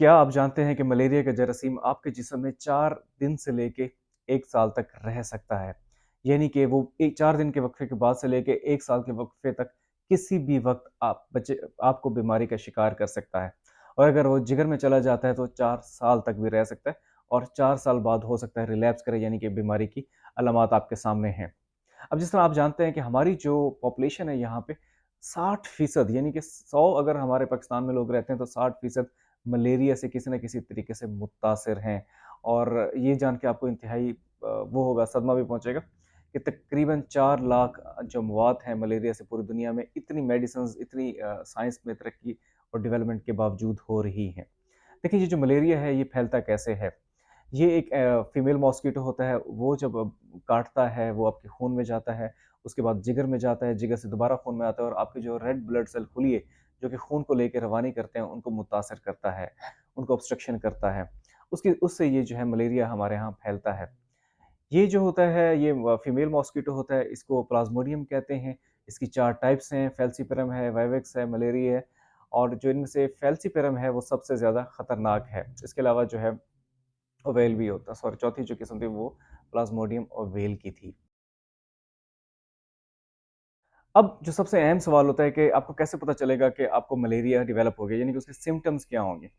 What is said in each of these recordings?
क्या आप जानते हैं कि मलेरिया का जरासीम आपके जिस्म में 4 दिन से लेके 1 साल तक रह सकता है? यानी कि वो 4 दिन के वक़्फ़े के बाद से लेके 1 साल के वक़्फ़े तक किसी भी वक़्त आपको बीमारी का शिकार कर सकता है। और अगर वो जिगर में चला जाता है तो 4 साल तक भी रह सकता है और 4 साल बाद हो सकता है रिलैप्स करे, यानी कि बीमारी की अलामात आपके सामने हैं। अब जिस तरह आप जानते हैं कि हमारी जो पॉपुलेशन है यहाँ पे 60% यानी कि 100 अगर हमारे पाकिस्तान में लोग रहते हैं तो 60% मलेरिया से किसी न किसी तरीके से मुतासिर हैं। और ये जान के आपको इंतहाई वो होगा, सदमा भी पहुँचेगा कि तकरीबन 4 लाख जो अमवात हैं मलेरिया से पूरी दुनिया में, इतनी मेडिसिन्स, इतनी साइंस में तरक्की और डेवलपमेंट के बावजूद हो रही हैं। देखिए, ये जो मलेरिया है ये फैलता कैसे है? ये एक फीमेल मॉस्किटो होता है, वो जब काटता है वो आपके खून में जाता है, उसके बाद जिगर में जाता है, जिगर से दोबारा खून में आता है और आपके जो रेड ब्लड सेल खुलिए, जो कि खून को लेके रवानी करते हैं, उनको मुतासिर करता है, उनको ऑब्स्ट्रक्शन करता है। उसकी उससे ये जो है मलेरिया हमारे यहाँ फैलता है। ये जो होता है ये फीमेल मॉस्किटो होता है, इसको प्लाज़्मोडियम कहते हैं। इसकी 4 टाइप्स हैं, फेल्सीपेरम है, वाइवेक्स है, मलेरिया है और जो इनमें से फेल्सीपेरम है वो सबसे ज़्यादा खतरनाक है। इसके अलावा जो है ओवेल भी होता है, सॉरी, चौथी जो किस्म थी वो प्लाज्मोडियम ओवेल की थी। अब जो सबसे अहम सवाल होता है कि आपको कैसे पता चलेगा कि आपको मलेरिया डेवलप हो गया, यानी कि उसके सिम्पटम्स क्या होंगे?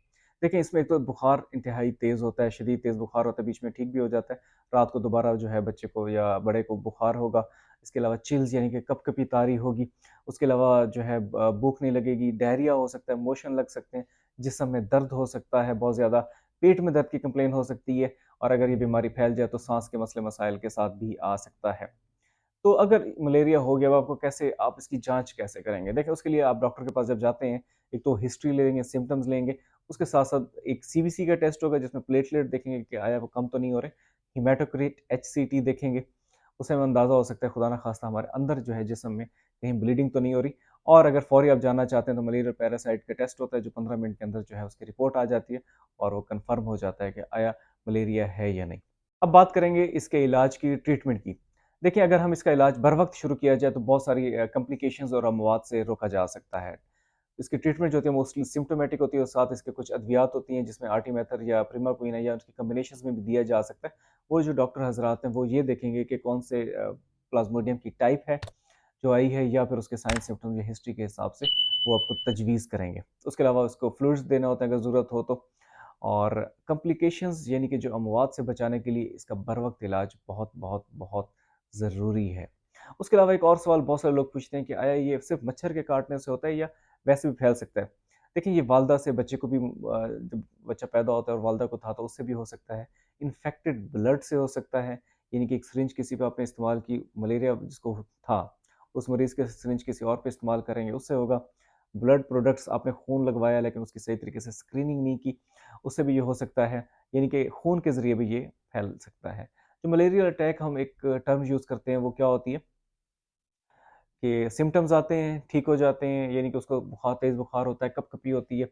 देखिए, इसमें एक तो बुखार इंतहाई तेज़ होता है, शदीद तेज़ बुखार होता है, बीच में ठीक भी हो जाता है। रात को दोबारा जो है बच्चे को या बड़े को बुखार होगा। इसके अलावा चिल्स यानी कि कँपकँपी तारी होगी। उसके अलावा जो है भूख नहीं लगेगी, डायरिया हो सकता है, मोशन लग सकते हैं, जिस्म में दर्द हो सकता है बहुत ज़्यादा, पेट में दर्द की कंप्लेन हो सकती है और अगर ये बीमारी फैल जाए तो साँस के मसले-मसाइल के साथ भी आ सकता है। तो अगर मलेरिया हो गया, अब आपको कैसे, आप इसकी जाँच कैसे करेंगे? देखिए, उसके लिए आप डॉक्टर के पास जब जाते हैं, एक तो हिस्ट्री लेंगे, सिम्पटम्स लेंगे, उसके साथ-साथ एक सीबीसी का टेस्ट होगा जिसमें प्लेटलेट देखेंगे कि आया वो कम तो नहीं हो रहे, हेमाटोक्रिट, एचसीटी देखेंगे, उससे हमें अंदाज़ा हो सकता है खुदा ना खास्ता हमारे अंदर जो है जिस्म में कहीं ब्लीडिंग तो नहीं हो रही। और अगर फौरी आप जानना चाहते हैं तो मलेरिया पैरासाइट का टेस्ट होता है जो 15 मिनट के अंदर जो है उसकी रिपोर्ट आ जाती है और वो कन्फर्म हो जाता है कि आया मलेरिया है या नहीं। अब बात करेंगे इसके इलाज की, ट्रीटमेंट की। देखिए, अगर हम इसका इलाज बर वक़्त शुरू किया जाए तो बहुत सारी कॉम्प्लिकेशंस और अमवात से रोका जा सकता है। इसकी ट्रीटमेंट जो होती है मोस्टली सिम्प्टोमेटिक होती है और साथ इसके कुछ अद्वियात होती हैं जिसमें आर्टीमेथर या प्रिमाक्विन है या उसकी कॉम्बिनेशंस में भी दिया जा सकता है। वो जो डॉक्टर हज़रात हैं वो ये देखेंगे कि कौन से प्लाज़्मोडियम की टाइप है जो आई है या फिर उसके साइन सिम्पटम्स या हिस्ट्री के हिसाब से वो आपको तजवीज़ करेंगे। उसके अलावा उसको फ्लूइड्स देना होता है अगर ज़रूरत हो तो। और कॉम्प्लिकेशंस यानी कि जो अमवात से बचाने के लिए इसका बर वक़्त इलाज बहुत, बहुत, बहुत ज़रूरी है। उसके अलावा एक और सवाल बहुत सारे लोग पूछते हैं कि आया ये सिर्फ़ मच्छर के काटने से होता है या वैसे भी फैल सकता है? देखिए, ये वालदा से बच्चे को भी जब बच्चा पैदा होता है और वालदा को था तो उससे भी हो सकता है। इन्फेक्टेड ब्लड से हो सकता है, यानी कि एक सिरिंज किसी पे आपने इस्तेमाल की, मलेरिया जिसको था, उस मरीज़ के सिरिंज किसी और पे इस्तेमाल करेंगे, उससे होगा। ब्लड प्रोडक्ट्स, आपने खून लगवाया लेकिन उसकी सही तरीके से स्क्रीनिंग नहीं की, उससे भी ये हो सकता है, यानी कि खून के ज़रिए भी ये फैल सकता है। जो मलेरियल अटैक हम एक टर्म यूज़ करते हैं वो क्या होती है कि सिम्पटम्स आते हैं, ठीक हो जाते हैं, यानी कि उसको बुखार, तेज़ बुखार होता है, कँपकँपी होती है,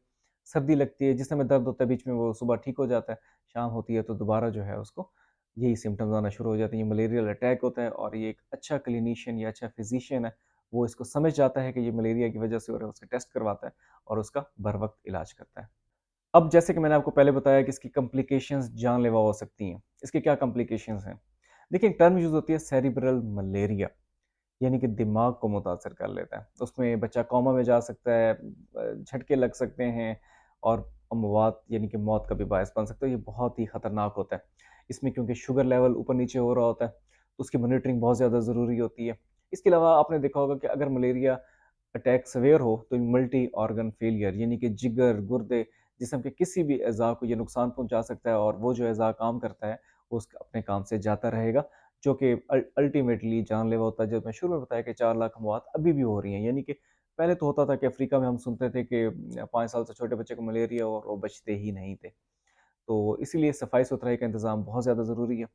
सर्दी लगती है, जिस समय दर्द होता है बीच में वो सुबह ठीक हो जाता है, शाम होती है तो दोबारा जो है उसको यही सिम्पटम्स आना शुरू हो जाते हैं। ये मलेरियल अटैक होता है और ये एक अच्छा क्लिनिशियन या अच्छा फिज़िशियन है, वो इसको समझ जाता है कि ये मलेरिया की वजह से हो रहा है, उसका टेस्ट करवाता है और उसका बर वक़्त इलाज करता है। अब जैसे कि मैंने आपको पहले बताया कि इसकी कॉम्प्लिकेशंस जानलेवा हो सकती हैं। इसके क्या कॉम्प्लिकेशंस हैं? देखिए, एक टर्म यूज़ होती है सेरिब्रल मलेरिया, यानी कि दिमाग को मुतासिर कर लेता है। उसमें बच्चा कोमा में जा सकता है, झटके लग सकते हैं और अमवात यानी कि मौत का भी बायस बन सकता है। ये बहुत ही खतरनाक होता है। इसमें क्योंकि शुगर लेवल ऊपर-नीचे हो रहा होता है, तो उसकी मॉनिटरिंग बहुत ज़्यादा ज़रूरी होती है। इसके अलावा आपने देखा होगा कि अगर मलेरिया अटैक सीवियर हो तो मल्टी ऑर्गन फेलियर, यानी कि जिगर, गुर्दे, जिस्म के किसी भी अज़ा को ये नुकसान पहुँचा सकता है और वो जो अज़ा काम करता है, वो उसका अपने काम से जाता रहेगा, जो कि अल्टीमेटली जानलेवा होता है। जब मैं शुरू में बताया कि 4 लाख अमवात अभी भी हो रही हैं, यानी कि पहले तो होता था कि अफ्रीका में हम सुनते थे कि 5 साल से छोटे बच्चे को मलेरिया और वो बचते ही नहीं थे। तो इसीलिए सफाई-सुथराई का इंतज़ाम बहुत ज़्यादा ज़रूरी है।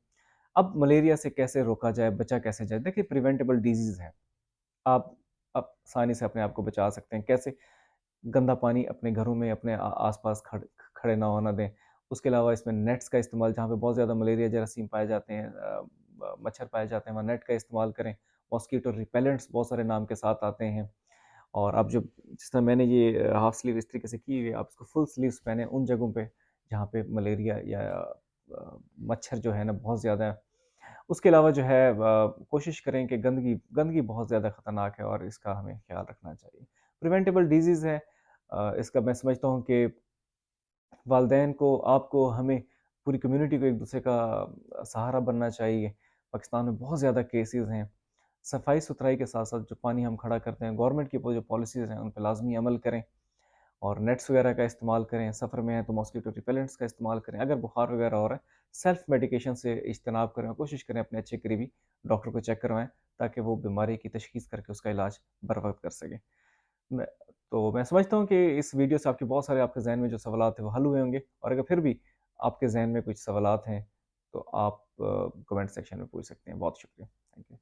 अब मलेरिया से कैसे रोका जाए, बचा कैसे जाए? देखिए, प्रिवेंटेबल डिज़ीज़ है। आप आसानी से अपने आप को बचा सकते हैं। कैसे? गंदा पानी अपने घरों में, अपने आस-पास खड़े ना होना दें। उसके अलावा इसमें नेट्स का इस्तेमाल, जहाँ पे बहुत ज़्यादा मलेरिया जरासीम पाए जाते हैं, मच्छर पाए जाते हैं, वहाँ नेट का इस्तेमाल करें। मॉस्किटो रिपेलेंट्स बहुत सारे नाम के साथ आते हैं और आप जब जिस तरह मैंने ये हाफ स्लीव इस तरीके से की हुई है, आप इसको फुल स्लीव्स पहने उन जगहों पे जहाँ पे मलेरिया या मच्छर जो है ना बहुत ज़्यादा है। उसके अलावा जो है कोशिश करें कि गंदगी गंदगी बहुत ज़्यादा ख़तरनाक है और इसका हमें ख़्याल रखना चाहिए। प्रिवेंटेबल डिज़ीज़ है, इसका मैं समझता हूँ कि वालिदैन को, आपको, हमें, पूरी कम्युनिटी को एक-दूसरे का सहारा बनना चाहिए। पाकिस्तान में बहुत ज़्यादा केसेज़ हैं। सफाई-सुथराई के साथ-साथ जो पानी हम खड़ा करते हैं, गवर्नमेंट की वो जो पॉलिसीज़ हैं, उन पे लाज़मी अमल करें और नेट्स वगैरह का इस्तेमाल करें। सफ़र में हैं तो मॉस्किटो रिपेलेंट्स का इस्तेमाल करें। अगर बुखार वगैरह हो रहा है, सेल्फ मेडिकेशन से इज्तनाब करें और कोशिश करें अपने अच्छे करीबी डॉक्टर को चेक करवाएँ, ताकि वो बीमारी की तशख़ीस करके उसका इलाज बर वक़्त कर सकें। मैं मैं समझता हूँ कि इस वीडियो से आपके बहुत सारे आपके ज़हन में जो सवालात हैं वो हल हुए होंगे और अगर फिर भी आपके ज़हन में कुछ सवालात हैं तो आप कमेंट सेक्शन में पूछ सकते हैं। बहुत शुक्रिया। Thank you.